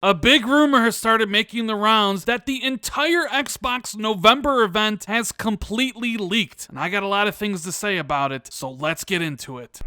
A big rumor has started making the rounds that the entire Xbox November event has completely leaked, and I got a lot of things to say about it, so let's get into it.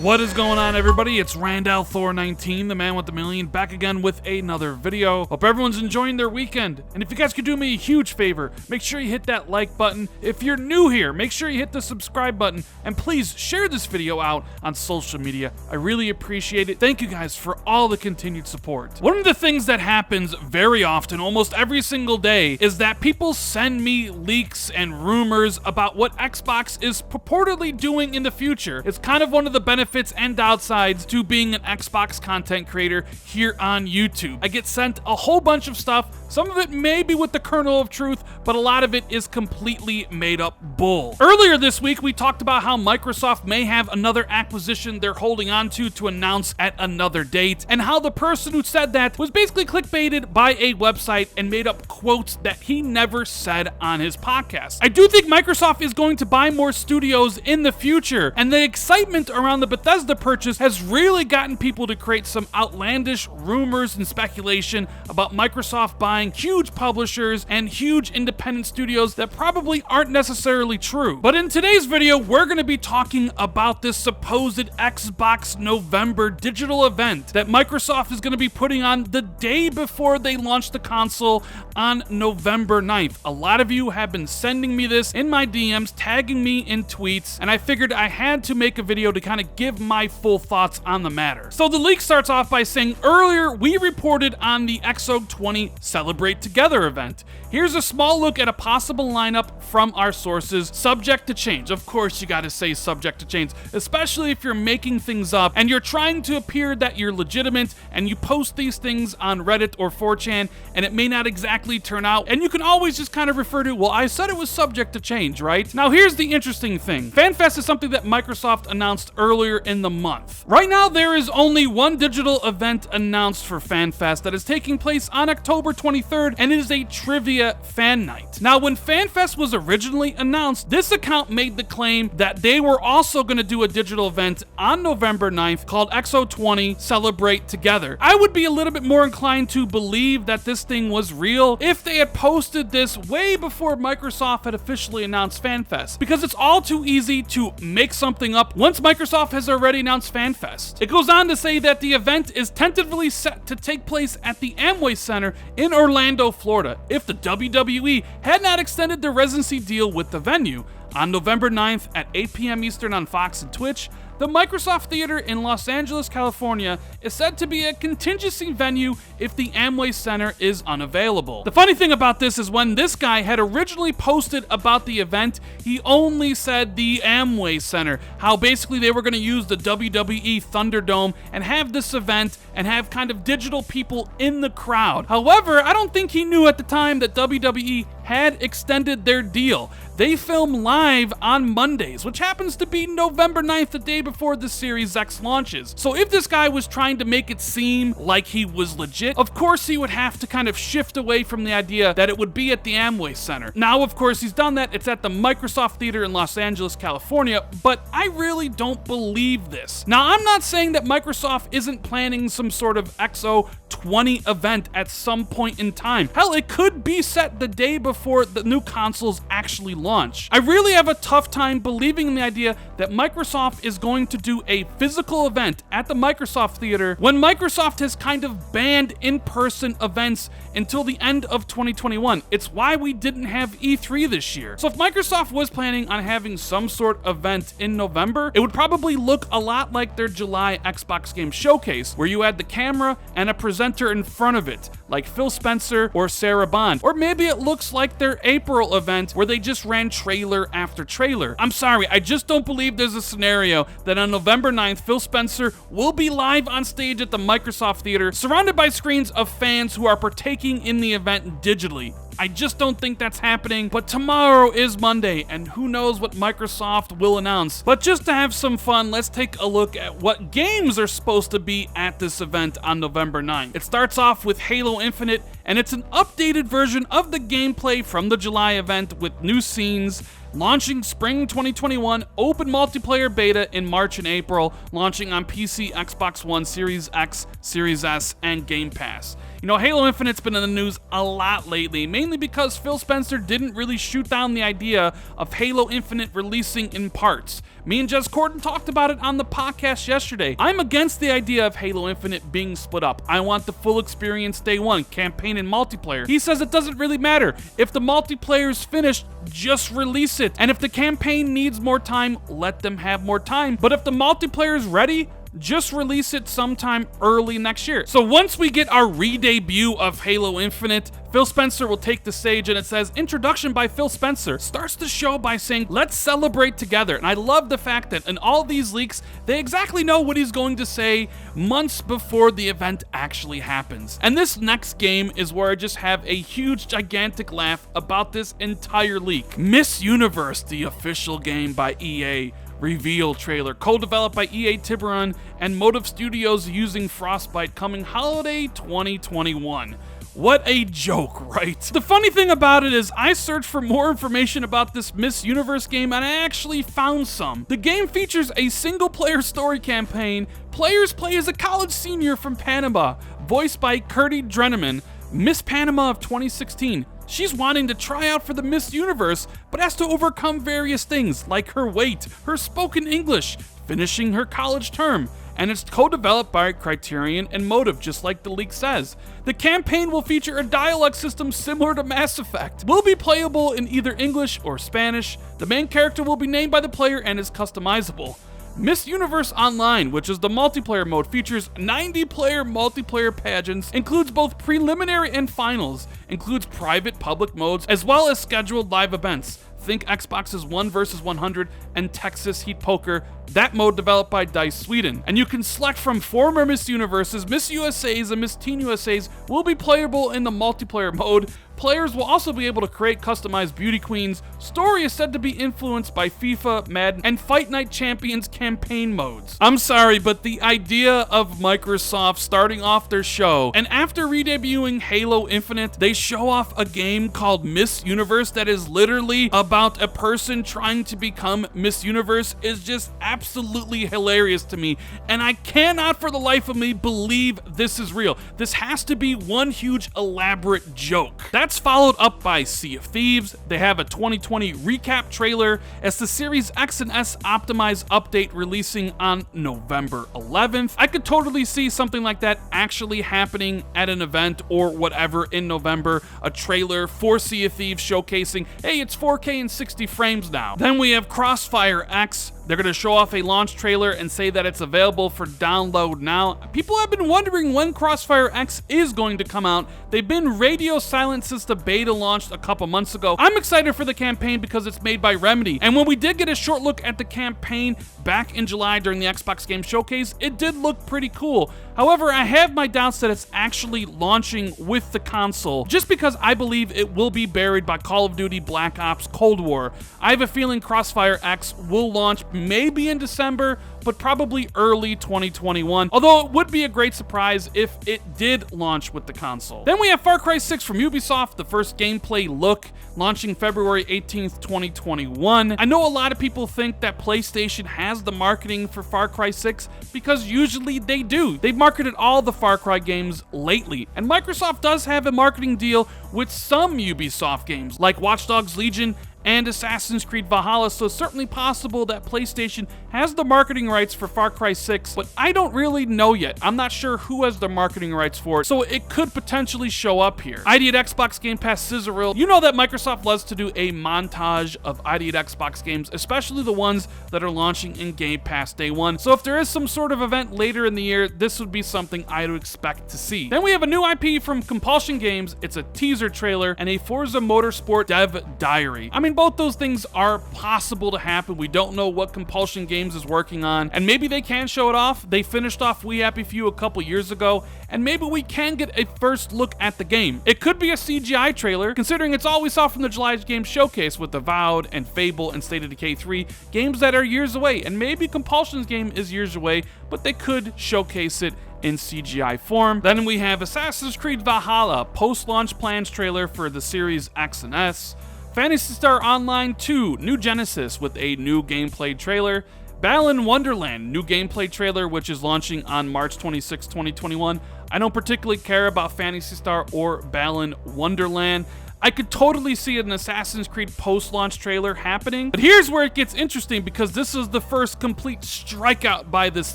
What is going on, everybody? It's Randall Thor19, the man with the million, back again with another video. Hope everyone's enjoying their weekend. And if you guys could do me a huge favor, make sure you hit that like button. If you're new here, make sure you hit the subscribe button. And please share this video out on social media. I really appreciate it. Thank you guys for all the continued support. One of the things that happens very often, almost every single day, is that people send me leaks and rumors about what Xbox is purportedly doing in the future. It's kind of one of the benefits and downsides to being an Xbox content creator here on YouTube. I get sent a whole bunch of stuff. Some of it may be with the kernel of truth, but a lot of it is completely made up bull. Earlier this week, we talked about how Microsoft may have another acquisition they're holding on to announce at another date, and how the person who said that was basically clickbaited by a website and made up quotes that he never said on his podcast. I do think Microsoft is going to buy more studios in the future, and the excitement around the Bethesda purchase has really gotten people to create some outlandish rumors and speculation about Microsoft buying huge publishers and huge independent studios that probably aren't necessarily true. But in today's video, we're going to be talking about this supposed Xbox November digital event that Microsoft is going to be putting on the day before they launch the console on November 9th. A lot of you have been sending me this in my DMs, tagging me in tweets, and I figured I had to make a video to kind of give my full thoughts on the matter. So the leak starts off by saying, earlier we reported on the XO20 Celebrate Together event. Here's a small look at a possible lineup from our sources, subject to change. Of course you gotta say subject to change, especially if you're making things up and you're trying to appear that you're legitimate and you post these things on Reddit or 4chan and it may not exactly turn out, and you can always just kind of refer to, well, I said it was subject to change, right? Now here's the interesting thing. FanFest is something that Microsoft announced earlier in the month. Right now there is only one digital event announced for FanFest that is taking place on October 23rd, and it is a trivia fan night. Now when FanFest was originally announced, this account made the claim that they were also going to do a digital event on November 9th called XO20 Celebrate Together. I would be a little bit more inclined to believe that this thing was real if they had posted this way before Microsoft had officially announced FanFest, because it's all too easy to make something up once Microsoft has already announced FanFest. It goes on to say that the event is tentatively set to take place at the Amway Center in Orlando, Florida, if the WWE had not extended their residency deal with the venue. On November 9th at 8 p.m. Eastern on Fox and Twitch, the Microsoft Theater in Los Angeles, California is said to be a contingency venue if the Amway Center is unavailable. The funny thing about this is when this guy had originally posted about the event, he only said the Amway Center, how basically they were going to use the WWE Thunderdome and have this event and have kind of digital people in the crowd. However, I don't think he knew at the time that WWE had extended their deal. They film live on Mondays, which happens to be November 9th, the day before the Series X launches. So if this guy was trying to make it seem like he was legit, of course he would have to kind of shift away from the idea that it would be at the Amway Center. Now, of course, he's done that. It's at the Microsoft Theater in Los Angeles, California, but I really don't believe this. Now, I'm not saying that Microsoft isn't planning some sort of XO20 event at some point in time. Hell, it could be set the day before the new consoles actually launch. I really have a tough time believing in the idea that Microsoft is going to do a physical event at the Microsoft Theater when Microsoft has kind of banned in-person events until the end of 2021. It's why we didn't have E3 this year. So if Microsoft was planning on having some sort of event in November, it would probably look a lot like their July Xbox Game Showcase, where you had the camera and a presenter in front of it, like Phil Spencer or Sarah Bond. Or maybe it looks like their April event where they just ran trailer after trailer. I'm sorry, I just don't believe there's a scenario that on November 9th, Phil Spencer will be live on stage at the Microsoft Theater, surrounded by screens of fans who are partaking in the event digitally. I just don't think that's happening, but tomorrow is Monday, and who knows what Microsoft will announce. But just to have some fun, let's take a look at what games are supposed to be at this event on November 9th. It starts off with Halo Infinite, and it's an updated version of the gameplay from the July event with new scenes, launching spring 2021, open multiplayer beta in March and April, launching on PC, Xbox One, Series X, Series S, and Game Pass. You know, Halo Infinite's been in the news a lot lately, mainly because Phil Spencer didn't really shoot down the idea of Halo Infinite releasing in parts. Me and Jez Corden talked about it on the podcast yesterday. I'm against the idea of Halo Infinite being split up. I want the full experience day one, campaign and multiplayer. He says it doesn't really matter. If the multiplayer's finished, just release it. And if the campaign needs more time, let them have more time. But if the multiplayer's ready, just release it sometime early next year. So once we get our re-debut of Halo Infinite, Phil Spencer will take the stage, and it says, introduction by Phil Spencer, starts the show by saying, let's celebrate together. And I love the fact that in all these leaks, they exactly know what he's going to say months before the event actually happens. And this next game is where I just have a huge, gigantic laugh about this entire leak. Miss Universe, the official game by EA. Reveal trailer, co-developed by EA Tiburon and Motive Studios using Frostbite, coming holiday 2021. What a joke, right? The funny thing about it is I searched for more information about this Miss Universe game and I actually found some. The game features a single-player story campaign. Players play as a college senior from Panama, voiced by Curdy Dreneman, Miss Panama of 2016. She's wanting to try out for the Miss Universe, but has to overcome various things like her weight, her spoken English, finishing her college term, and it's co-developed by Criterion and Motive, just like the leak says. The campaign will feature a dialogue system similar to Mass Effect. Will be playable in either English or Spanish. The main character will be named by the player and is customizable. Miss Universe Online, which is the multiplayer mode, features 90-player multiplayer pageants, includes both preliminary and finals, includes private public modes, as well as scheduled live events. Think Xbox's 1 vs 100 and Texas Heat Poker, that mode developed by DICE Sweden. And you can select from former Miss Universes, Miss USAs, and Miss Teen USAs will be playable in the multiplayer mode. Players will also be able to create customized beauty queens. Story is said to be influenced by FIFA, Madden, and Fight Night Champions campaign modes. I'm sorry, but the idea of Microsoft starting off their show, and after re-debuting Halo Infinite, they show off a game called Miss Universe that is literally about a person trying to become Miss Universe is just absolutely hilarious to me, and I cannot for the life of me believe this is real. This has to be one huge elaborate joke. That's followed up by Sea of Thieves. They have a 2020 recap trailer as the Series X and S optimized update releasing on November 11th. I could totally see something like that actually happening at an event or whatever in November. A trailer for Sea of Thieves showcasing, hey, it's 4K and 60 frames now. Then we have Crossfire X. They're going to show off a launch trailer and say that it's available for download now. People have been wondering when Crossfire X is going to come out. They've been radio silent since the beta launched a couple months ago. I'm excited for the campaign because it's made by Remedy. And when we did get a short look at the campaign back in July during the Xbox Game Showcase, it did look pretty cool. However, I have my doubts that it's actually launching with the console, just because I believe it will be buried by Call of Duty Black Ops Cold War. I have a feeling Crossfire X will launch maybe in December, but probably early 2021, although it would be a great surprise if it did launch with the console. Then we have Far Cry 6 from Ubisoft, the first gameplay look, launching February 18th, 2021. I know a lot of people think that PlayStation has the marketing for Far Cry 6 because usually they do. They've marketed all the Far Cry games lately, and Microsoft does have a marketing deal with some Ubisoft games, like Watch Dogs Legion and Assassin's Creed Valhalla, so it's certainly possible that PlayStation has the marketing rights for Far Cry 6, but I don't really know yet. I'm not sure who has the marketing rights for it, so it could potentially show up here. ID at Xbox Game Pass Scissor Reel. You know that Microsoft loves to do a montage of ID at Xbox games, especially the ones that are launching in Game Pass day one, so if there is some sort of event later in the year, this would be something I would expect to see. Then we have a new IP from Compulsion Games. It's a teaser trailer and a Forza Motorsport dev diary. I mean, both those things are possible to happen. We don't know what Compulsion Games is working on, and maybe they can show it off. They finished off We Happy Few a couple years ago, and maybe we can get a first look at the game. It could be a CGI trailer, considering it's all we saw from the July Game Showcase with Avowed and Fable and State of Decay 3, games that are years away, and maybe Compulsion's game is years away, but they could showcase it in CGI form. Then we have Assassin's Creed Valhalla, post-launch plans trailer for the Series X and S. Phantasy Star Online 2 New Genesis with a new gameplay trailer. Balan Wonderland new gameplay trailer, which is launching on March 26, 2021. I don't particularly care about Phantasy Star or Balan Wonderland. I could totally see an Assassin's Creed post-launch trailer happening. But here's where it gets interesting, because this is the first complete strikeout by this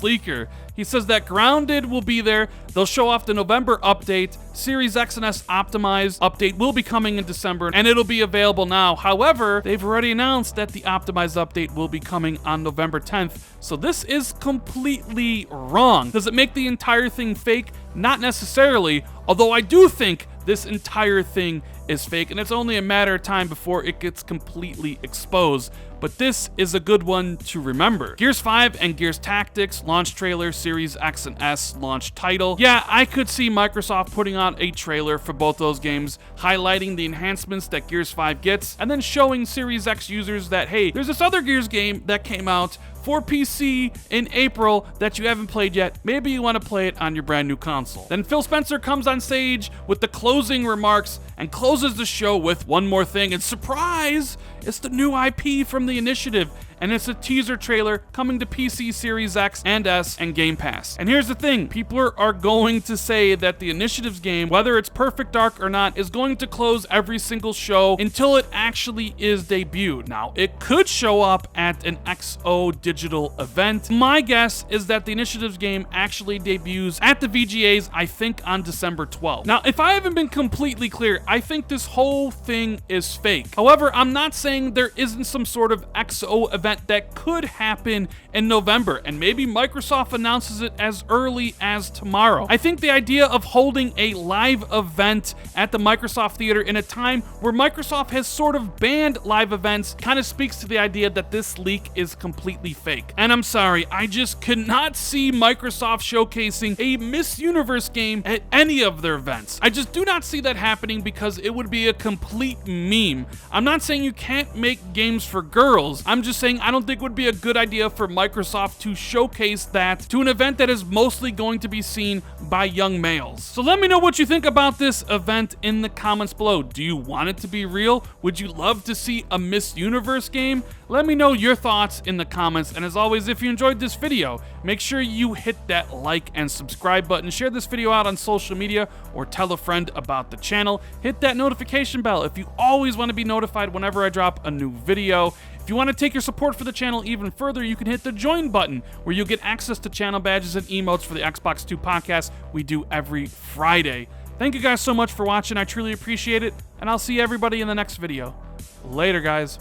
leaker. He says that Grounded will be there. They'll show off the November update. Series X and S optimized update will be coming in December, and it'll be available now. However, they've already announced that the optimized update will be coming on November 10th. So this is completely wrong. Does it make the entire thing fake? Not necessarily, although I do think this entire thing is fake, and it's only a matter of time before it gets completely exposed. But this is a good one to remember. Gears 5 and Gears Tactics launch trailer, Series X and S launch title. Yeah, I could see Microsoft putting out a trailer for both those games, highlighting the enhancements that Gears 5 gets, and then showing Series X users that, hey, there's this other Gears game that came out for PC in April that you haven't played yet. Maybe you want to play it on your brand new console. Then Phil Spencer comes on stage with the closing remarks and closes the show with one more thing. And surprise, it's the new IP from the Initiative, and it's a teaser trailer coming to PC, Series X and S, and Game Pass. And here's the thing, people are going to say that the Initiative's game, whether it's Perfect Dark or not, is going to close every single show until it actually is debuted. Now, it could show up at an XO digital event. My guess is that the Initiative's game actually debuts at the VGAs, I think on December 12th. Now, if I haven't been completely clear, I think this whole thing is fake. However, I'm not saying there isn't some sort of XO event that could happen in November, and maybe Microsoft announces it as early as tomorrow. I think the idea of holding a live event at the Microsoft Theater in a time where Microsoft has sort of banned live events kind of speaks to the idea that this leak is completely fake. And I'm sorry, I just could not see Microsoft showcasing a Miss Universe game at any of their events. I just do not see that happening, because it would be a complete meme. I'm not saying you can't make games for girls. I'm just saying I don't think it would be a good idea for Microsoft to showcase that to an event that is mostly going to be seen by young males. So let me know what you think about this event in the comments below. Do you want it to be real? Would you love to see a Miss Universe game? Let me know your thoughts in the comments. And as always, if you enjoyed this video, make sure you hit that like and subscribe button. Share this video out on social media or tell a friend about the channel. Hit that notification bell if you always want to be notified whenever I drop a new video. If you want to take your support for the channel even further, you can hit the join button, where you'll get access to channel badges and emotes for the Xbox 2 podcast we do every Friday. Thank you guys so much for watching. I truly appreciate it, and I'll see everybody in the next video. Later, guys.